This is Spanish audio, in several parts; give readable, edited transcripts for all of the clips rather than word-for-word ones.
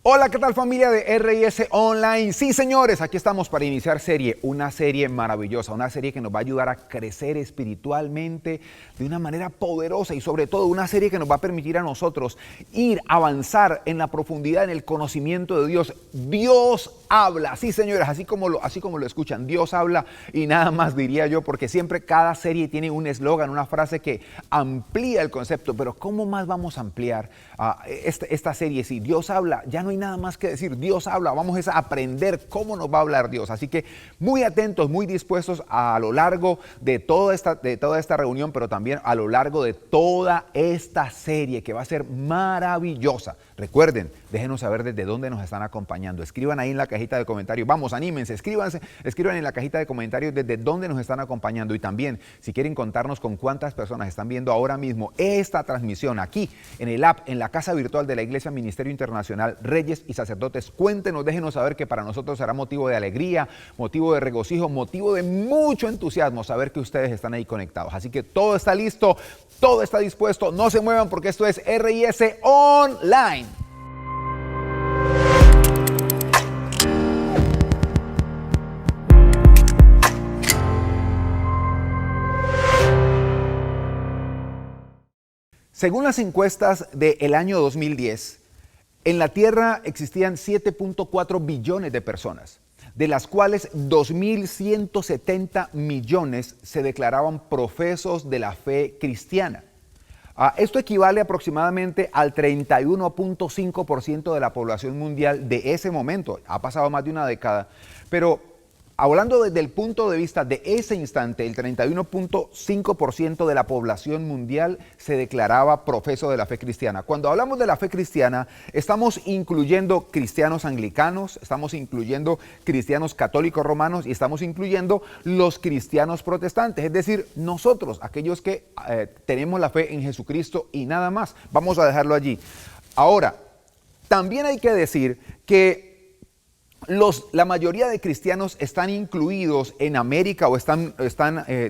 Hola, ¿qué tal familia de RIS Online? Sí, señores, aquí estamos para iniciar una serie maravillosa, una serie que nos va a ayudar a crecer espiritualmente de una manera poderosa y sobre todo una serie que nos va a permitir a nosotros avanzar en la profundidad, en el conocimiento de Dios. Dios habla, sí, señores, así como lo escuchan, Dios habla y nada más diría yo, porque siempre cada serie tiene un eslogan, una frase que amplía el concepto, pero ¿cómo más vamos a ampliar esta serie? Si Dios habla, ya no hay nada más que decir, Dios habla, vamos a aprender cómo nos va a hablar Dios. Así que muy atentos, muy dispuestos a lo largo de toda esta reunión, pero también a lo largo de toda esta serie que va a ser maravillosa. Recuerden, déjenos saber desde dónde nos están acompañando. Escriban ahí en la cajita de comentarios. Vamos, anímense, escriban en la cajita de comentarios desde dónde nos están acompañando. Y también, si quieren contarnos con cuántas personas están viendo ahora mismo esta transmisión aquí en el app, en la casa virtual de la Iglesia Ministerio Internacional Reyes y Sacerdotes, cuéntenos, déjenos saber que para nosotros será motivo de alegría, motivo de regocijo, motivo de mucho entusiasmo saber que ustedes están ahí conectados. Así que todo está listo, todo está dispuesto, no se muevan porque esto es RIS Online. Según las encuestas del año 2010, en la Tierra existían 7.4 billones de personas, de las cuales 2.170 millones se declaraban profesos de la fe cristiana. Esto equivale aproximadamente al 31.5% de la población mundial de ese momento. Ha pasado más de una década, pero hablando desde el punto de vista de ese instante, el 31.5% de la población mundial se declaraba profeso de la fe cristiana. Cuando hablamos de la fe cristiana, estamos incluyendo cristianos anglicanos, estamos incluyendo cristianos católicos romanos y estamos incluyendo los cristianos protestantes, es decir, nosotros, aquellos que tenemos la fe en Jesucristo y nada más. Vamos a dejarlo allí. Ahora, también hay que decir que la mayoría de cristianos están incluidos en América o están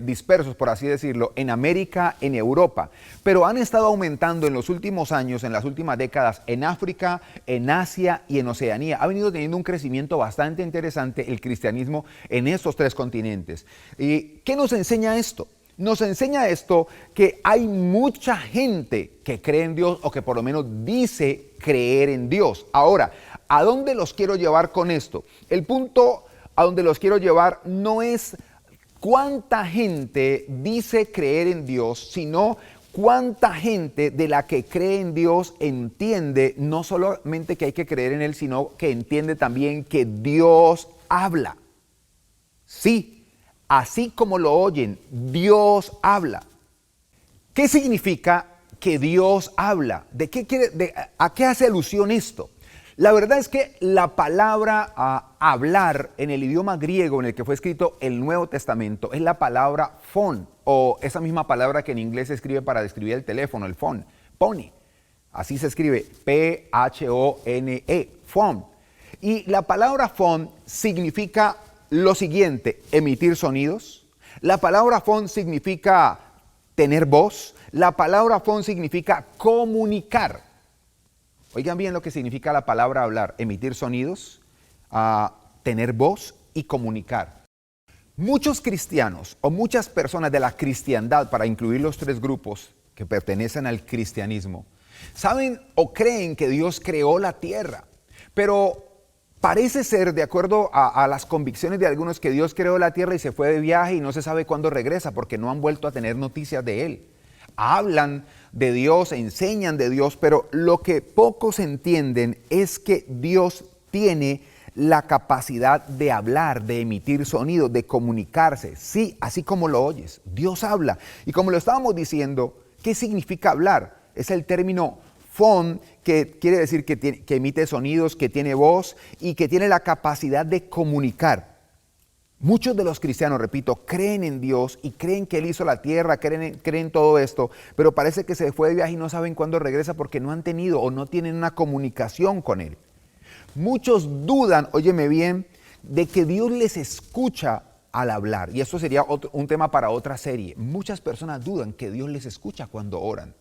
dispersos, por así decirlo, en América, en Europa, pero han estado aumentando en los últimos años, en las últimas décadas, en África, en Asia y en Oceanía. Ha venido teniendo un crecimiento bastante interesante el cristianismo en estos tres continentes. ¿Y qué nos enseña esto? Nos enseña esto que hay mucha gente que cree en Dios o que por lo menos dice creer en Dios. Ahora, ¿a dónde los quiero llevar con esto? El punto a donde los quiero llevar no es cuánta gente dice creer en Dios, sino cuánta gente de la que cree en Dios entiende no solamente que hay que creer en Él, sino que entiende también que Dios habla. Sí. Así como lo oyen, Dios habla. ¿Qué significa que Dios habla? ¿A qué hace alusión esto? La verdad es que la palabra hablar en el idioma griego en el que fue escrito el Nuevo Testamento es la palabra phone, o esa misma palabra que en inglés se escribe para describir el teléfono, el phone, pone. Así se escribe, P-H-O-N-E, phone. Y la palabra phone significa lo siguiente: emitir sonidos. La palabra phone significa tener voz. La palabra phone significa comunicar. Oigan bien lo que significa la palabra hablar: emitir sonidos, tener voz y comunicar. Muchos cristianos o muchas personas de la cristiandad, para incluir los tres grupos que pertenecen al cristianismo, saben o creen que Dios creó la tierra, pero parece ser, de acuerdo a las convicciones de algunos, que Dios creó la tierra y se fue de viaje y no se sabe cuándo regresa porque no han vuelto a tener noticias de Él. Hablan de Dios, enseñan de Dios, pero lo que pocos entienden es que Dios tiene la capacidad de hablar, de emitir sonido, de comunicarse. Sí, así como lo oyes, Dios habla. Y como lo estábamos diciendo, ¿qué significa hablar? Es el término phone, que quiere decir que emite sonidos, que tiene voz y que tiene la capacidad de comunicar. Muchos de los cristianos, repito, creen en Dios y creen que Él hizo la tierra, creen todo esto, pero parece que se fue de viaje y no saben cuándo regresa porque no han tenido o no tienen una comunicación con Él. Muchos dudan, óyeme bien, de que Dios les escucha al hablar. Y esto sería un tema para otra serie. Muchas personas dudan que Dios les escucha cuando oran.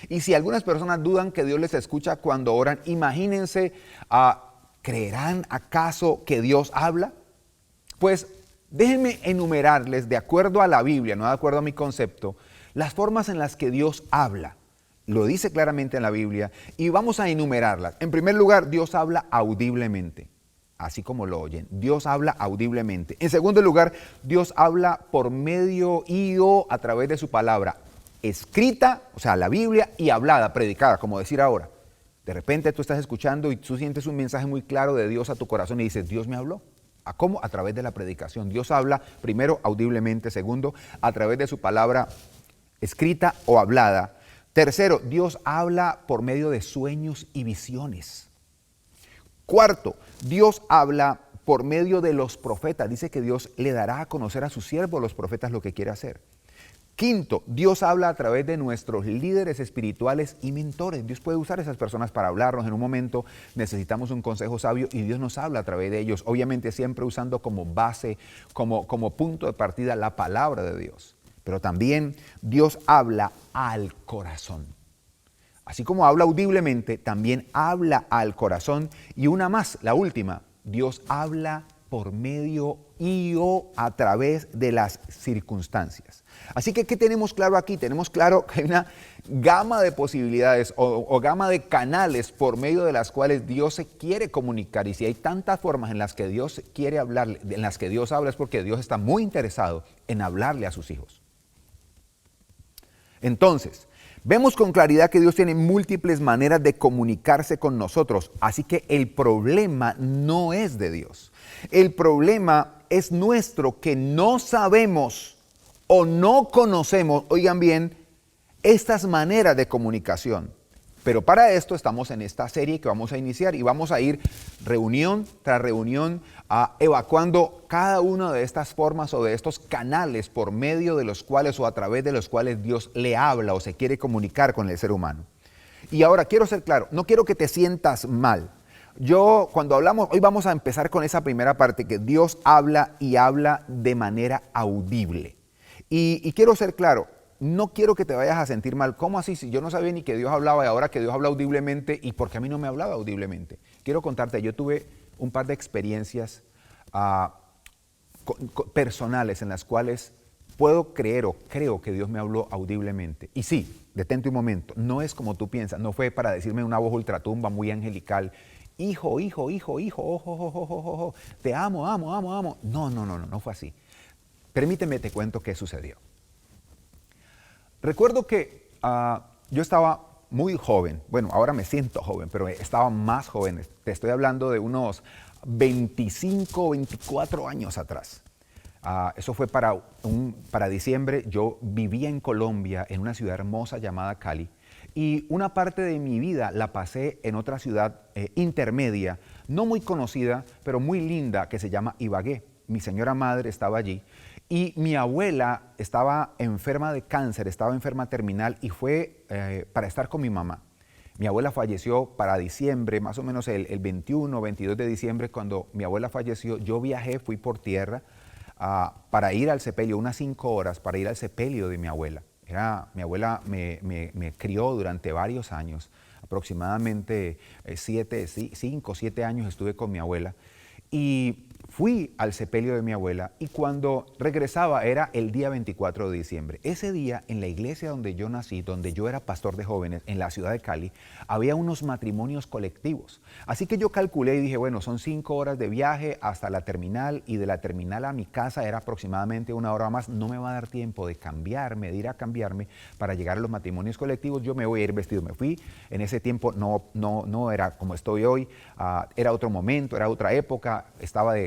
Y si algunas personas dudan que Dios les escucha cuando oran, imagínense ¿creerán acaso que Dios habla? Pues déjenme enumerarles, de acuerdo a la Biblia, no de acuerdo a mi concepto, las formas en las que Dios habla. Lo dice claramente en la Biblia y vamos a enumerarlas. En primer lugar, Dios habla audiblemente, así como lo oyen. Dios habla audiblemente. En segundo lugar, Dios habla por medio y o a través de su palabra, escrita, o sea, la Biblia, y hablada, predicada, como decir ahora. De repente tú estás escuchando y tú sientes un mensaje muy claro de Dios a tu corazón y dices, Dios me habló. ¿A cómo? A través de la predicación. Dios habla primero audiblemente, segundo, a través de su palabra escrita o hablada. Tercero, Dios habla por medio de sueños y visiones. Cuarto, Dios habla por medio de los profetas. Dice que Dios le dará a conocer a sus siervos, los profetas, lo que quiere hacer. Quinto, Dios habla a través de nuestros líderes espirituales y mentores. Dios puede usar a esas personas para hablarnos. En un momento necesitamos un consejo sabio y Dios nos habla a través de ellos. Obviamente siempre usando como base, como punto de partida la palabra de Dios. Pero también Dios habla al corazón. Así como habla audiblemente, también habla al corazón. Y una más, la última, Dios habla por medio y o a través de las circunstancias. Así que, ¿qué tenemos claro aquí? Tenemos claro que hay una gama de posibilidades o gama de canales por medio de las cuales Dios se quiere comunicar. Y si hay tantas formas en las que Dios quiere hablar, en las que Dios habla, es porque Dios está muy interesado en hablarle a sus hijos. Entonces, vemos con claridad que Dios tiene múltiples maneras de comunicarse con nosotros. Así que el problema no es de Dios. El problema es nuestro, que no sabemos o no conocemos, oigan bien, estas maneras de comunicación. Pero para esto estamos en esta serie que vamos a iniciar y vamos a ir reunión tras reunión evacuando cada una de estas formas o de estos canales por medio de los cuales o a través de los cuales Dios le habla o se quiere comunicar con el ser humano. Y ahora quiero ser claro, no quiero que te sientas mal. Yo cuando hablamos, hoy vamos a empezar con esa primera parte, que Dios habla y habla de manera audible. Y quiero ser claro, no quiero que te vayas a sentir mal. ¿Cómo así? Si yo no sabía ni que Dios hablaba y ahora que Dios habla audiblemente, ¿y por qué a mí no me hablaba audiblemente? Quiero contarte, yo tuve un par de experiencias personales en las cuales puedo creer o creo que Dios me habló audiblemente. Y sí, detente un momento, no es como tú piensas, no fue para decirme una voz ultratumba muy angelical, hijo, hijo, hijo, hijo, ojo, ojo, ojo, ojo, te amo, amo, amo, amo. No fue así. Permíteme, te cuento qué sucedió. Recuerdo que yo estaba muy joven, bueno, ahora me siento joven, pero estaba más joven. Te estoy hablando de unos 25, 24 años atrás. Eso fue para diciembre. Yo vivía en Colombia, en una ciudad hermosa llamada Cali, y una parte de mi vida la pasé en otra ciudad intermedia, no muy conocida, pero muy linda, que se llama Ibagué. Mi señora madre estaba allí y mi abuela estaba enferma de cáncer, estaba enferma terminal y fue para estar con mi mamá. Mi abuela falleció para diciembre, más o menos el 21 o 22 de diciembre. Cuando mi abuela falleció, yo viajé, fui por tierra para ir al sepelio, unas 5 horas para ir al sepelio de mi abuela. Mi abuela me crió durante varios años, aproximadamente 5 o 7 años estuve con mi abuela. Y fui al sepelio de mi abuela y cuando regresaba era el día 24 de diciembre. Ese día en la iglesia donde yo nací, donde yo era pastor de jóvenes en la ciudad de Cali, había unos matrimonios colectivos. Así que yo calculé y dije, bueno, son 5 horas de viaje hasta la terminal y de la terminal a mi casa era aproximadamente 1 hora más. No me va a dar tiempo de cambiarme, de ir a cambiarme para llegar a los matrimonios colectivos. Yo me voy a ir vestido. Me fui. En ese tiempo no era como estoy hoy. Era otro momento, era otra época.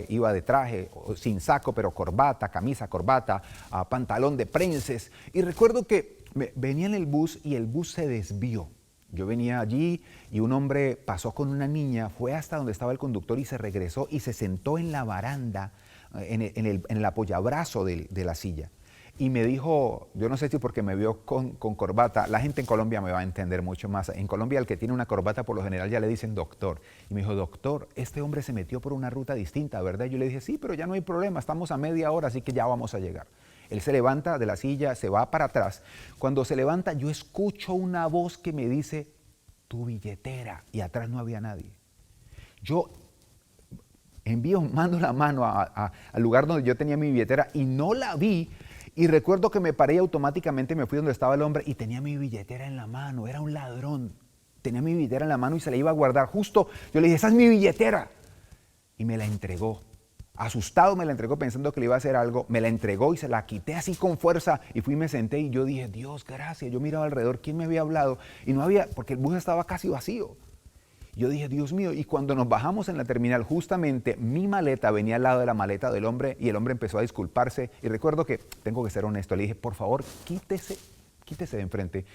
Iba de traje, sin saco, pero corbata, camisa, corbata, pantalón de prenses. Y recuerdo que venía en el bus y el bus se desvió. Yo venía allí y un hombre pasó con una niña, fue hasta donde estaba el conductor y se regresó y se sentó en la baranda, en el apoyabrazo de la silla. Y me dijo, yo no sé si porque me vio con corbata, la gente en Colombia me va a entender mucho más. En Colombia el que tiene una corbata por lo general ya le dicen doctor. Y me dijo, doctor, este hombre se metió por una ruta distinta, ¿verdad? Y yo le dije, sí, pero ya no hay problema, estamos a media hora, así que ya vamos a llegar. Él se levanta de la silla, se va para atrás. Cuando se levanta yo escucho una voz que me dice, tu billetera, y atrás no había nadie. Yo mando la mano al lugar donde yo tenía mi billetera y no la vi. Y recuerdo que me paré y automáticamente me fui donde estaba el hombre y tenía mi billetera en la mano. Era un ladrón. Tenía mi billetera en la mano y se la iba a guardar. Justo yo le dije, esa es mi billetera. Y me la entregó. Asustado me la entregó pensando que le iba a hacer algo. Me la entregó y se la quité así con fuerza. Y fui y me senté y yo dije, Dios, gracias. Yo miraba alrededor, ¿quién me había hablado? Y no había, porque el bus estaba casi vacío. Yo dije, Dios mío, y cuando nos bajamos en la terminal, justamente mi maleta venía al lado de la maleta del hombre y el hombre empezó a disculparse. Y recuerdo que, tengo que ser honesto, le dije, por favor, quítese de enfrente,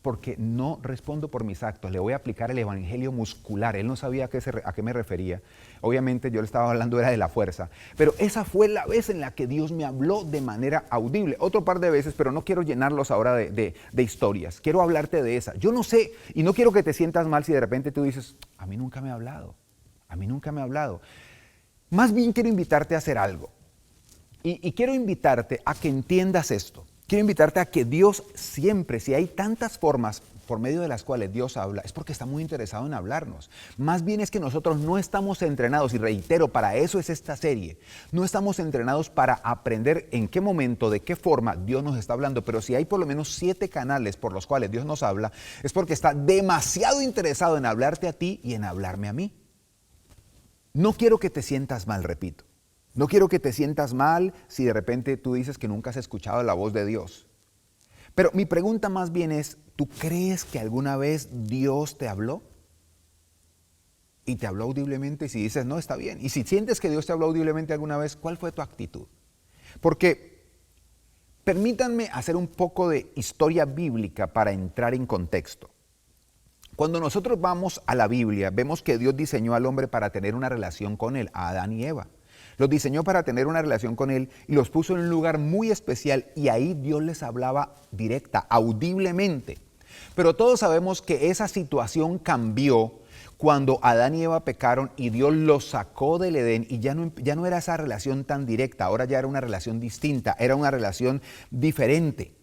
porque no respondo por mis actos, le voy a aplicar el evangelio muscular. Él no sabía a qué me refería. Obviamente yo le estaba hablando era de la fuerza, pero esa fue la vez en la que Dios me habló de manera audible. Otro par de veces, pero no quiero llenarlos ahora de historias, quiero hablarte de esa. Yo no sé, y no quiero que te sientas mal si de repente tú dices, a mí nunca me ha hablado, a mí nunca me ha hablado. Más bien quiero invitarte a hacer algo, y quiero invitarte a que entiendas esto. Quiero invitarte a que Dios siempre, si hay tantas formas por medio de las cuales Dios habla, es porque está muy interesado en hablarnos. Más bien es que nosotros no estamos entrenados, y reitero, para eso es esta serie. No estamos entrenados para aprender en qué momento, de qué forma Dios nos está hablando, pero si hay por lo menos 7 canales por los cuales Dios nos habla, es porque está demasiado interesado en hablarte a ti y en hablarme a mí. No quiero que te sientas mal, repito. No quiero que te sientas mal si de repente tú dices que nunca has escuchado la voz de Dios. Pero mi pregunta más bien es, ¿tú crees que alguna vez Dios te habló? Y te habló audiblemente, y si dices, no, está bien. Y si sientes que Dios te habló audiblemente alguna vez, ¿cuál fue tu actitud? Porque permítanme hacer un poco de historia bíblica para entrar en contexto. Cuando nosotros vamos a la Biblia, vemos que Dios diseñó al hombre para tener una relación con él, a Adán y Eva. Los diseñó para tener una relación con él y los puso en un lugar muy especial, y ahí Dios les hablaba directa, audiblemente. Pero todos sabemos que esa situación cambió cuando Adán y Eva pecaron y Dios los sacó del Edén, y ya no era esa relación tan directa, ahora ya era una relación distinta, era una relación diferente.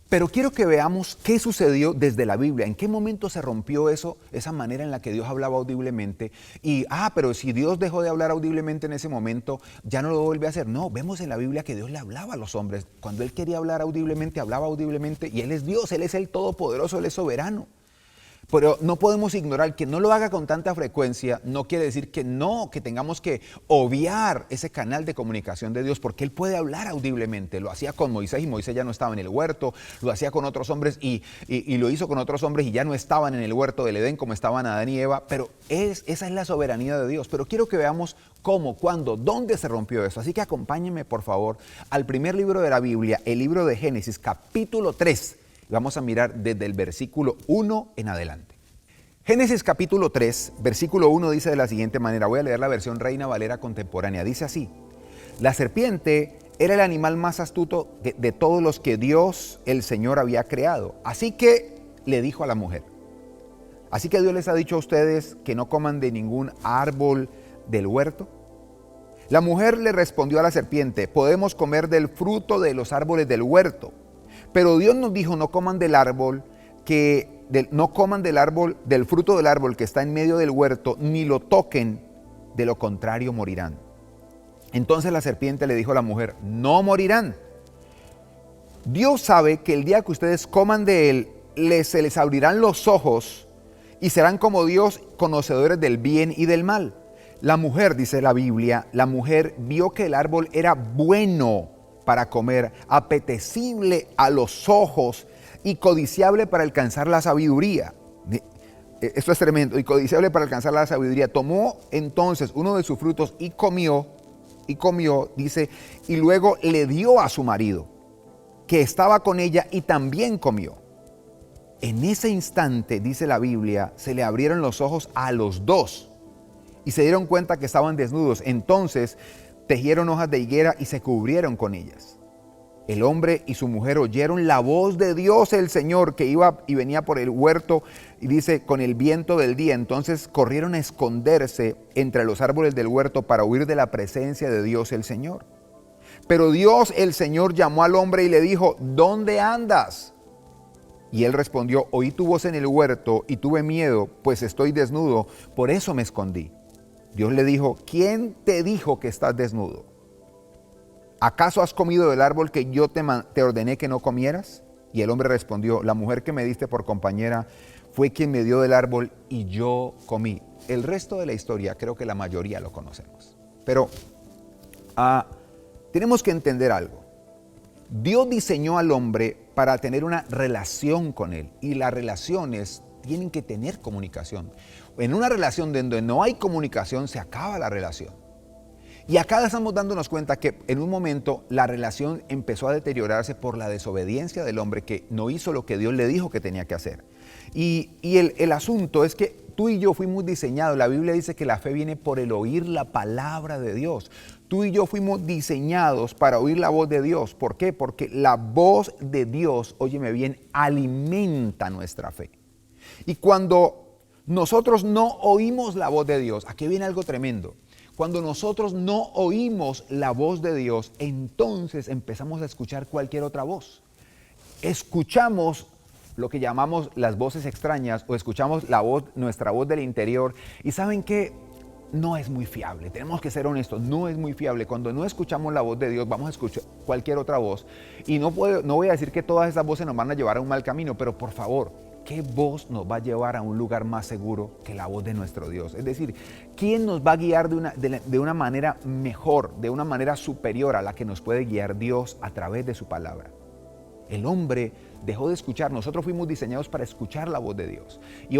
Pero quiero que veamos qué sucedió desde la Biblia, en qué momento se rompió esa manera en la que Dios hablaba audiblemente. Y, pero si Dios dejó de hablar audiblemente en ese momento, ya no lo vuelve a hacer. No, vemos en la Biblia que Dios le hablaba a los hombres. Cuando Él quería hablar audiblemente, hablaba audiblemente, y Él es Dios, Él es el Todopoderoso, Él es soberano. Pero no podemos ignorar que no lo haga con tanta frecuencia, no quiere decir que tengamos que obviar ese canal de comunicación de Dios, porque Él puede hablar audiblemente. Lo hacía con Moisés y Moisés ya no estaba en el huerto, lo hacía con otros hombres y lo hizo con otros hombres y ya no estaban en el huerto del Edén como estaban Adán y Eva, pero esa es la soberanía de Dios. Pero quiero que veamos cómo, cuándo, dónde se rompió eso. Así que acompáñenme por favor al primer libro de la Biblia, el libro de Génesis, capítulo 3. Vamos a mirar desde el versículo 1 en adelante. Génesis capítulo 3, versículo 1 dice de la siguiente manera. Voy a leer la versión Reina Valera contemporánea. Dice así: la serpiente era el animal más astuto de todos los que Dios, el Señor, había creado. Así que le dijo a la mujer: ¿así que Dios les ha dicho a ustedes que no coman de ningún árbol del huerto? La mujer le respondió a la serpiente: podemos comer del fruto de los árboles del huerto. Pero Dios nos dijo, no coman del fruto del árbol que está en medio del huerto, ni lo toquen, de lo contrario morirán. Entonces la serpiente le dijo a la mujer: no morirán. Dios sabe que el día que ustedes coman de él, se les abrirán los ojos y serán como Dios, conocedores del bien y del mal. La mujer, dice la Biblia, la mujer vio que el árbol era bueno para comer, apetecible a los ojos y codiciable para alcanzar la sabiduría. Esto es tremendo. Y codiciable para alcanzar la sabiduría. Tomó entonces uno de sus frutos y comió, dice, y luego le dio a su marido, que estaba con ella, y también comió. En ese instante, dice la Biblia, se le abrieron los ojos a los dos y se dieron cuenta que estaban desnudos. Entonces tejieron hojas de higuera y se cubrieron con ellas. El hombre y su mujer oyeron la voz de Dios el Señor, que iba y venía por el huerto, y dice, con el viento del día. Entonces corrieron a esconderse entre los árboles del huerto para huir de la presencia de Dios el Señor. Pero Dios el Señor llamó al hombre y le dijo: ¿dónde andas? Y él respondió: oí tu voz en el huerto y tuve miedo, pues estoy desnudo, por eso me escondí. Dios le dijo, ¿quién te dijo que estás desnudo? ¿Acaso has comido del árbol que yo te ordené que no comieras? Y el hombre respondió, la mujer que me diste por compañera fue quien me dio del árbol y yo comí. El resto de la historia creo que la mayoría lo conocemos. Pero tenemos que entender algo. Dios diseñó al hombre para tener una relación con él, y las relaciones tienen que tener comunicación. En una relación donde no hay comunicación se acaba la relación. Y acá estamos dándonos cuenta que en un momento la relación empezó a deteriorarse por la desobediencia del hombre, que no hizo lo que Dios le dijo que tenía que hacer. Y el asunto es que tú y yo fuimos diseñados. La Biblia dice que la fe viene por el oír la palabra de Dios. Tú y yo fuimos diseñados para oír la voz de Dios. ¿Por qué? Porque la voz de Dios, óyeme bien, alimenta nuestra fe. Y cuando nosotros no oímos la voz de Dios, aquí viene algo tremendo. Cuando nosotros no oímos la voz de Dios, entonces empezamos a escuchar cualquier otra voz. Escuchamos lo que llamamos las voces extrañas, o escuchamos la voz, nuestra voz del interior, y ¿saben qué? No es muy fiable. Tenemos que ser honestos, no es muy fiable. Cuando no escuchamos la voz de Dios, vamos a escuchar cualquier otra voz. Y no voy a decir que todas esas voces nos van a llevar a un mal camino, pero por favor, ¿qué voz nos va a llevar a un lugar más seguro que la voz de nuestro Dios? Es decir, ¿quién nos va a guiar de una manera mejor, de una manera superior a la que nos puede guiar Dios a través de su palabra? El hombre dejó de escuchar. Nosotros fuimos diseñados para escuchar la voz de Dios. Y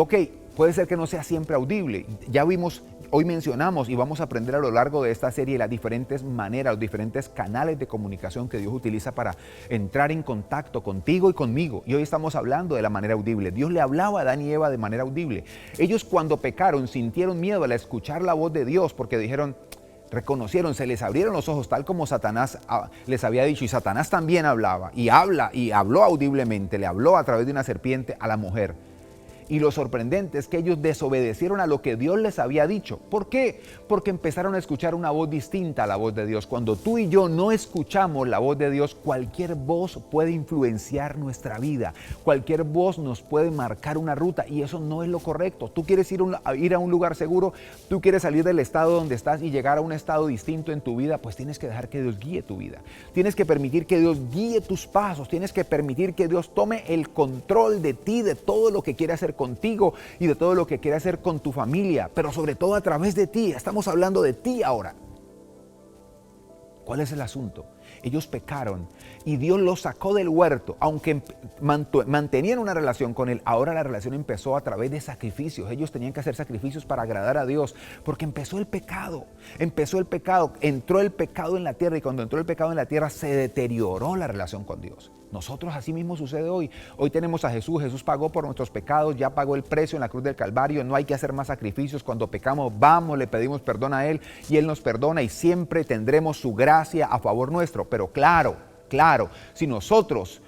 puede ser que no sea siempre audible. Ya vimos, hoy mencionamos y vamos a aprender a lo largo de esta serie las diferentes maneras, los diferentes canales de comunicación que Dios utiliza para entrar en contacto contigo y conmigo. Y hoy estamos hablando de la manera audible. Dios le hablaba a Adán y Eva de manera audible. Ellos, cuando pecaron, sintieron miedo al escuchar la voz de Dios, porque reconocieron, se les abrieron los ojos, tal como Satanás les había dicho. Y Satanás también hablaba, y habló audiblemente, le habló a través de una serpiente a la mujer. Y lo sorprendente es que ellos desobedecieron a lo que Dios les había dicho. ¿Por qué? Porque empezaron a escuchar una voz distinta a la voz de Dios. Cuando tú y yo no escuchamos la voz de Dios, cualquier voz puede influenciar nuestra vida. Cualquier voz nos puede marcar una ruta, y eso no es lo correcto. Tú quieres ir a un lugar seguro, tú quieres salir del estado donde estás y llegar a un estado distinto en tu vida, pues tienes que dejar que Dios guíe tu vida. Tienes que permitir que Dios guíe tus pasos. Tienes que permitir que Dios tome el control de ti, de todo lo que quiere hacer contigo y de todo lo que quiere hacer con tu familia, pero sobre todo a través de ti. Estamos hablando de ti ahora. ¿Cuál es el asunto? Ellos pecaron y Dios los sacó del huerto. Aunque mantenían una relación con Él, ahora la relación empezó a través de sacrificios. Ellos tenían que hacer sacrificios para agradar a Dios, porque empezó el pecado, entró el pecado en la tierra, y cuando entró el pecado en la tierra se deterioró la relación con Dios. Nosotros, así mismo sucede hoy. Hoy tenemos a Jesús. Jesús pagó por nuestros pecados, ya pagó el precio en la cruz del Calvario. No hay que hacer más sacrificios. Cuando pecamos, vamos, le pedimos perdón a Él y Él nos perdona, y siempre tendremos su gracia a favor nuestro. Pero claro, si nosotros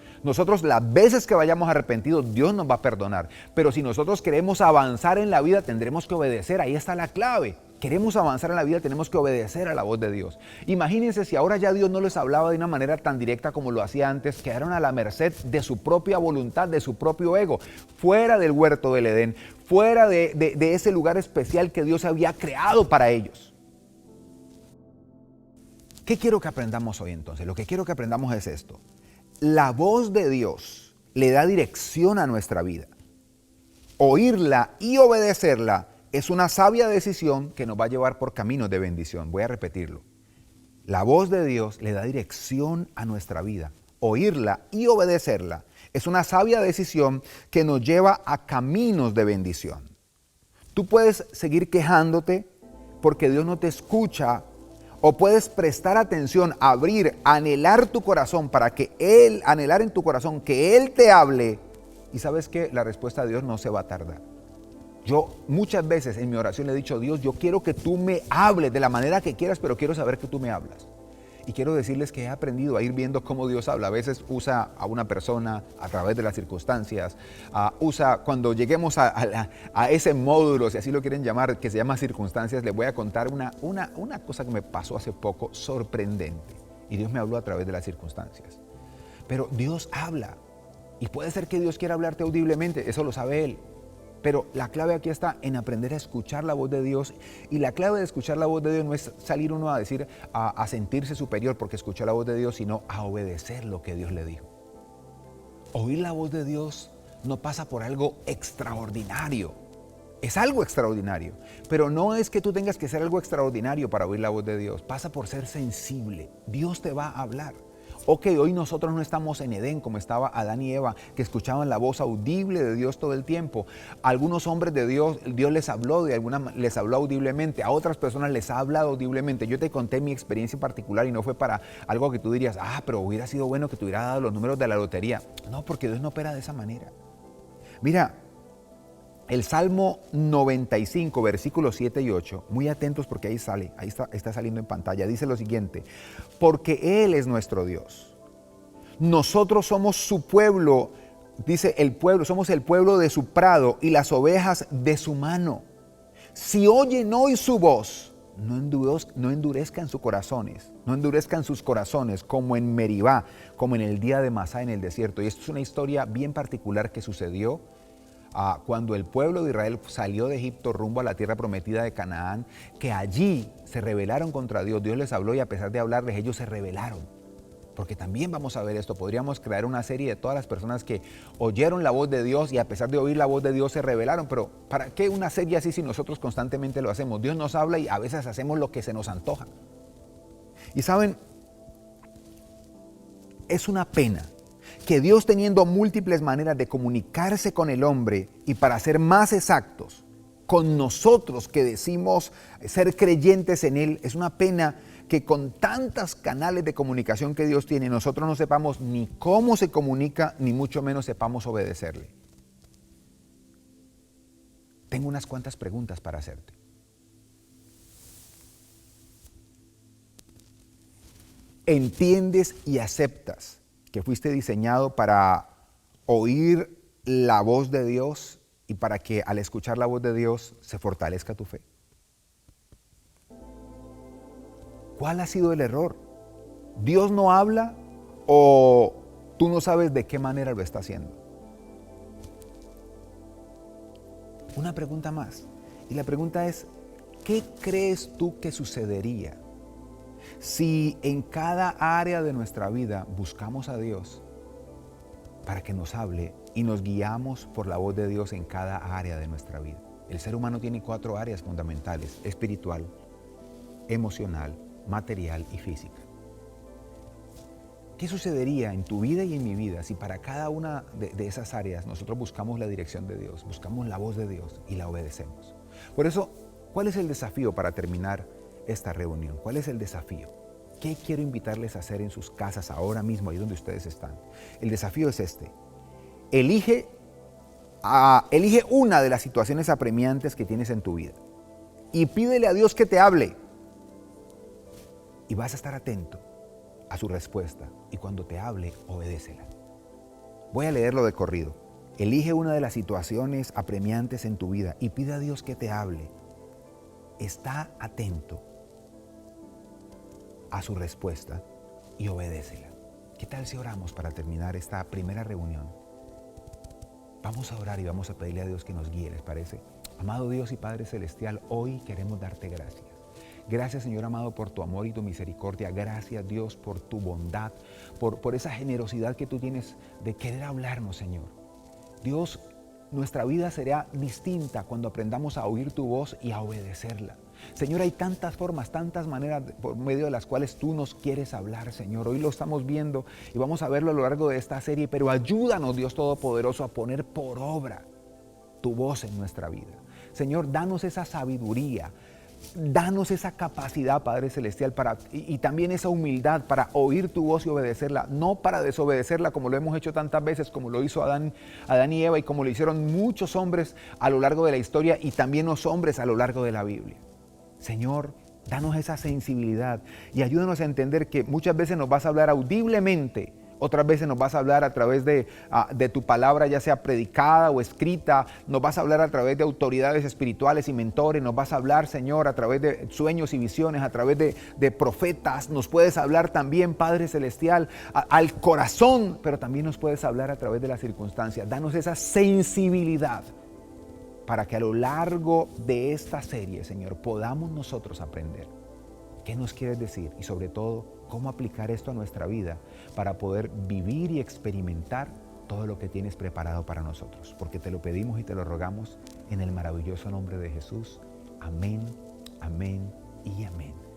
las veces que vayamos arrepentidos, Dios nos va a perdonar. Pero si nosotros queremos avanzar en la vida, tendremos que obedecer. Ahí está la clave. Queremos avanzar en la vida, tenemos que obedecer a la voz de Dios. Imagínense si ahora ya Dios no les hablaba de una manera tan directa como lo hacía antes. Quedaron a la merced de su propia voluntad, de su propio ego, fuera del huerto del Edén, fuera de ese lugar especial que Dios había creado para ellos. ¿Qué quiero que aprendamos hoy entonces? Lo que quiero que aprendamos es esto. La voz de Dios le da dirección a nuestra vida. Oírla y obedecerla es una sabia decisión que nos va a llevar por caminos de bendición. Voy a repetirlo. La voz de Dios le da dirección a nuestra vida. Oírla y obedecerla es una sabia decisión que nos lleva a caminos de bendición. Tú puedes seguir quejándote porque Dios no te escucha, o puedes prestar atención, anhelar tu corazón anhelar en tu corazón que Él te hable. Y sabes que la respuesta de Dios no se va a tardar. Yo muchas veces en mi oración le he dicho: Dios, yo quiero que tú me hables de la manera que quieras, pero quiero saber que tú me hablas. Y quiero decirles que he aprendido a ir viendo cómo Dios habla. A veces usa a una persona a través de las circunstancias. Cuando lleguemos a ese módulo, si así lo quieren llamar, que se llama circunstancias, les voy a contar una cosa que me pasó hace poco sorprendente. Y Dios me habló a través de las circunstancias. Pero Dios habla. Y puede ser que Dios quiera hablarte audiblemente, eso lo sabe Él. Pero la clave aquí está en aprender a escuchar la voz de Dios. Y la clave de escuchar la voz de Dios no es salir uno a decir, a sentirse superior porque escuchó la voz de Dios, sino a obedecer lo que Dios le dijo. Oír la voz de Dios no pasa por algo extraordinario. Es algo extraordinario, pero no es que tú tengas que ser algo extraordinario para oír la voz de Dios. Pasa por ser sensible. Dios te va a hablar. Ok, hoy nosotros no estamos en Edén como estaba Adán y Eva, que escuchaban la voz audible de Dios todo el tiempo. A algunos hombres de Dios, Dios les habló, les habló audiblemente, a otras personas les ha hablado audiblemente. Yo te conté mi experiencia particular y no fue para algo que tú dirías, pero hubiera sido bueno que te hubiera dado los números de la lotería. No, porque Dios no opera de esa manera. Mira, el Salmo 95, versículos 7 y 8, muy atentos porque ahí está saliendo en pantalla, dice lo siguiente: porque Él es nuestro Dios. Nosotros somos su pueblo, dice el pueblo, somos el pueblo de su prado y las ovejas de su mano. Si oyen hoy su voz, no endurezcan sus corazones, no endurezcan sus corazones como en Meribá, como en el día de Masá en el desierto. Y esto es una historia bien particular que sucedió cuando el pueblo de Israel salió de Egipto rumbo a la tierra prometida de Canaán, que allí se rebelaron contra Dios. Dios les habló y a pesar de hablarles, ellos se rebelaron. Porque también vamos a ver esto, podríamos crear una serie de todas las personas que oyeron la voz de Dios y a pesar de oír la voz de Dios se rebelaron. Pero ¿para qué una serie así si nosotros constantemente lo hacemos? Dios nos habla y a veces hacemos lo que se nos antoja. Y saben, es una pena que Dios, teniendo múltiples maneras de comunicarse con el hombre y para ser más exactos, con nosotros que decimos ser creyentes en Él, es una pena que con tantos canales de comunicación que Dios tiene, nosotros no sepamos ni cómo se comunica, ni mucho menos sepamos obedecerle. Tengo unas cuantas preguntas para hacerte. ¿Entiendes y aceptas que fuiste diseñado para oír la voz de Dios y para que al escuchar la voz de Dios se fortalezca tu fe? ¿Cuál ha sido el error? ¿Dios no habla o tú no sabes de qué manera lo está haciendo? Una pregunta más. Y la pregunta es, ¿qué crees tú que sucedería si en cada área de nuestra vida buscamos a Dios para que nos hable y nos guiamos por la voz de Dios en cada área de nuestra vida? El ser humano tiene 4 áreas fundamentales: espiritual, emocional, material y física. ¿Qué sucedería en tu vida y en mi vida si para cada una de esas áreas nosotros buscamos la dirección de Dios, buscamos la voz de Dios y la obedecemos? Por eso, ¿cuál es el desafío para terminar esta reunión? ¿Cuál es el desafío? ¿Qué quiero invitarles a hacer en sus casas ahora mismo, ahí donde ustedes están? El desafío es este: elige una de las situaciones apremiantes que tienes en tu vida y pídele a Dios que te hable. Y vas a estar atento a su respuesta. Y cuando te hable, obedécela. Voy a leerlo de corrido. Elige una de las situaciones apremiantes en tu vida y pide a Dios que te hable. Está atento a su respuesta y obedécela. ¿Qué tal si oramos para terminar esta primera reunión? Vamos a orar y vamos a pedirle a Dios que nos guíe, ¿les parece? Amado Dios y Padre Celestial, hoy queremos darte gracias. Gracias, Señor amado, por tu amor y tu misericordia. Gracias, Dios, por tu bondad, por esa generosidad que tú tienes de querer hablarnos, Señor. Dios, nuestra vida será distinta cuando aprendamos a oír tu voz y a obedecerla. Señor, hay tantas formas, tantas maneras por medio de las cuales tú nos quieres hablar, Señor. Hoy lo estamos viendo y vamos a verlo a lo largo de esta serie, pero ayúdanos, Dios Todopoderoso, a poner por obra tu voz en nuestra vida. Señor, danos esa sabiduría. Danos esa capacidad, Padre Celestial, y también esa humildad para oír tu voz y obedecerla, no para desobedecerla como lo hemos hecho tantas veces, como lo hizo Adán y Eva y como lo hicieron muchos hombres a lo largo de la historia y también los hombres a lo largo de la Biblia. Señor, danos esa sensibilidad y ayúdanos a entender que muchas veces nos vas a hablar audiblemente, otras veces nos vas a hablar a través de tu palabra, ya sea predicada o escrita. Nos vas a hablar a través de autoridades espirituales y mentores. Nos vas a hablar, Señor, a través de sueños y visiones, a través de profetas. Nos puedes hablar también, Padre Celestial, al corazón, pero también nos puedes hablar a través de las circunstancias. Danos esa sensibilidad para que a lo largo de esta serie, Señor, podamos nosotros aprender qué nos quieres decir y sobre todo cómo aplicar esto a nuestra vida para poder vivir y experimentar todo lo que tienes preparado para nosotros. Porque te lo pedimos y te lo rogamos en el maravilloso nombre de Jesús. Amén, amén y amén.